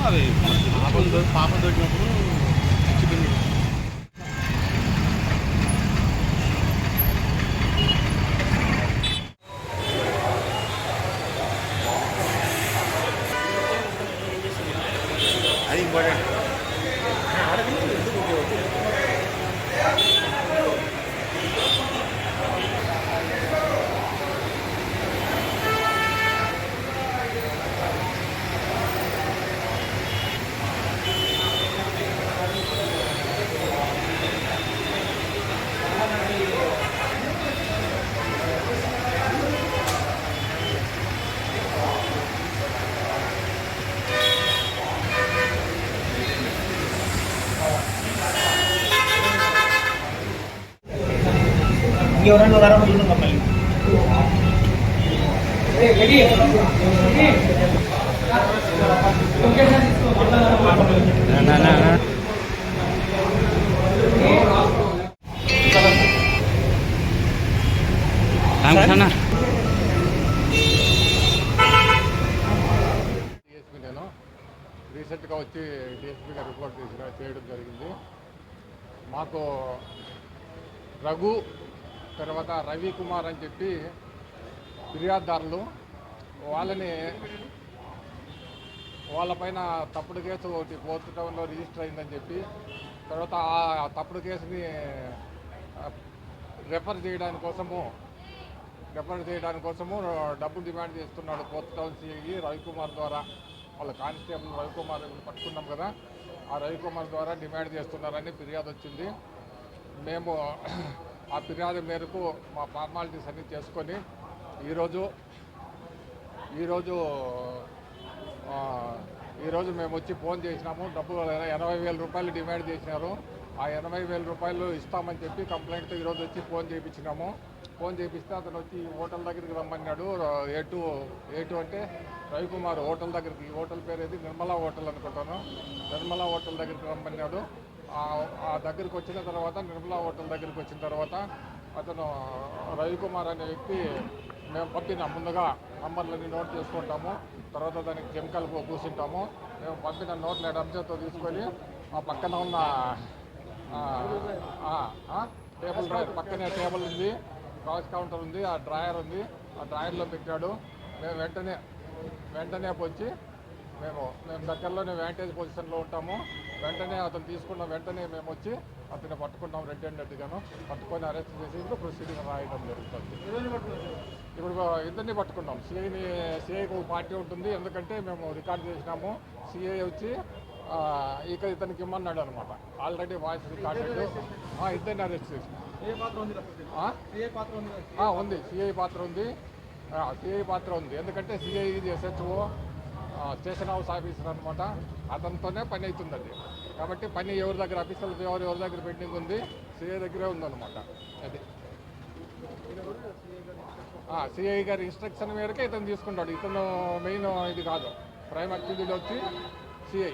అవి పాపం దొరికినప్పుడు చికెన్ అది ఇంపార్టెంట్. ఎవరన్నా వరం చూడండి మళ్ళీ నేను రీసెంట్గా వచ్చి డిఎస్పీగా రిపోర్ట్ చేయడం జరిగింది. మాకు రఘు తర్వాత రవికుమార్ అని చెప్పి ఫిర్యాదుదారులు వాళ్ళపైన తప్పుడు కేసు ఒకటి ఫోర్త్ టౌన్లో రిజిస్టర్ అయిందని చెప్పి తర్వాత ఆ తప్పుడు కేసుని రెఫర్ చేయడానికి కోసము డబ్బులు డిమాండ్ చేస్తున్నాడు ఫోర్త్ టౌన్ సిఐ రవికుమార్ ద్వారా. వాళ్ళ కానిస్టేబుల్ రవికుమార్ పట్టుకున్నాం కదా, ఆ రవికుమార్ ద్వారా డిమాండ్ చేస్తున్నారని ఫిర్యాదు వచ్చింది. మేము ఆ ఫిర్యాదు మేరకు మా ఫార్మాలిటీస్ అన్నీ చేసుకొని ఈరోజు మేము వచ్చి ఫోన్ చేసినాము. డబ్బులు 80,000 రూపాయలు డిమాండ్ చేసినారు. ఆ 80,000 రూపాయలు ఇస్తామని చెప్పి కంప్లైంట్తో ఈరోజు వచ్చి ఫోన్ చేయించినాము. ఫోన్ చేపిస్తే అతను వచ్చి హోటల్ దగ్గరికి రమ్మన్నాడు. ఏ2 అంటే రవికుమార్ హోటల్ దగ్గరికి, హోటల్ పేరు ఏది నిర్మలా హోటల్ అనుకుంటాను, నిర్మలా హోటల్ దగ్గరికి రమ్మన్నాడు. ఆ దగ్గరికి వచ్చిన తర్వాత నిర్మలా హోటల్ దగ్గరికి వచ్చిన తర్వాత అతను రవికుమార్ అనే వ్యక్తి మేము పంపిన ముందుగా నంబర్లన్నీ నోట్ చేసుకుంటాము, తర్వాత దానికి కెమికల్ పూసింటాము. మేము పంపిన నోట్ల అబ్జర్వ్తో తీసుకొని ఆ పక్కన ఉన్న టేబుల్ పక్కనే టేబుల్ ఉంది, కాస్ట్ కౌంటర్ ఉంది, ఆ డ్రాయర్ ఉంది, ఆ డ్రాయర్లో పెట్టాడు. మేము వెంటనే వచ్చి మేము దగ్గరలోనే వ్యాంటేజ్ పొజిషన్లో ఉంటాము. వెంటనే అతను తీసుకున్న వెంటనే మేము వచ్చి అతన్ని పట్టుకున్నాం. రెడ్ హ్యాండెడ్గాను పట్టుకొని అరెస్ట్ చేసి ఇప్పుడు ప్రొసీడింగ్ రాయడం జరుగుతుంది. ఇప్పుడు ఇద్దరిని పట్టుకున్నాం. సిఐకి పార్టీ ఉంటుంది, ఎందుకంటే మేము రికార్డ్ చేసినాము. సిఐ వచ్చి ఇతనికి ఇమ్మన్నాడు అనమాట. Already voice recorded. ఇద్దరిని అరెస్ట్ చేసినాం. ఉంది, సిఐ పాత్ర ఉంది. ఎందుకంటే సిఐ ఇది SHO స్టేషన్ హౌస్ ఆఫీసర్ అనమాట. అతనితోనే పని అవుతుంది. కాబట్టి పని ఎవరి దగ్గర ఆఫీసర్లు ఎవరి దగ్గర పెండింగ్ ఉంది, సిఐ దగ్గరే ఉందన్నమాట. అది సిఐ గారి ఇన్స్ట్రక్షన్ మేరకే ఇతను తీసుకుంటాడు. ఇతను మెయిన్ ఇది కాదు, ప్రైమ్ యాక్టివిటీలో వచ్చి సిఐ.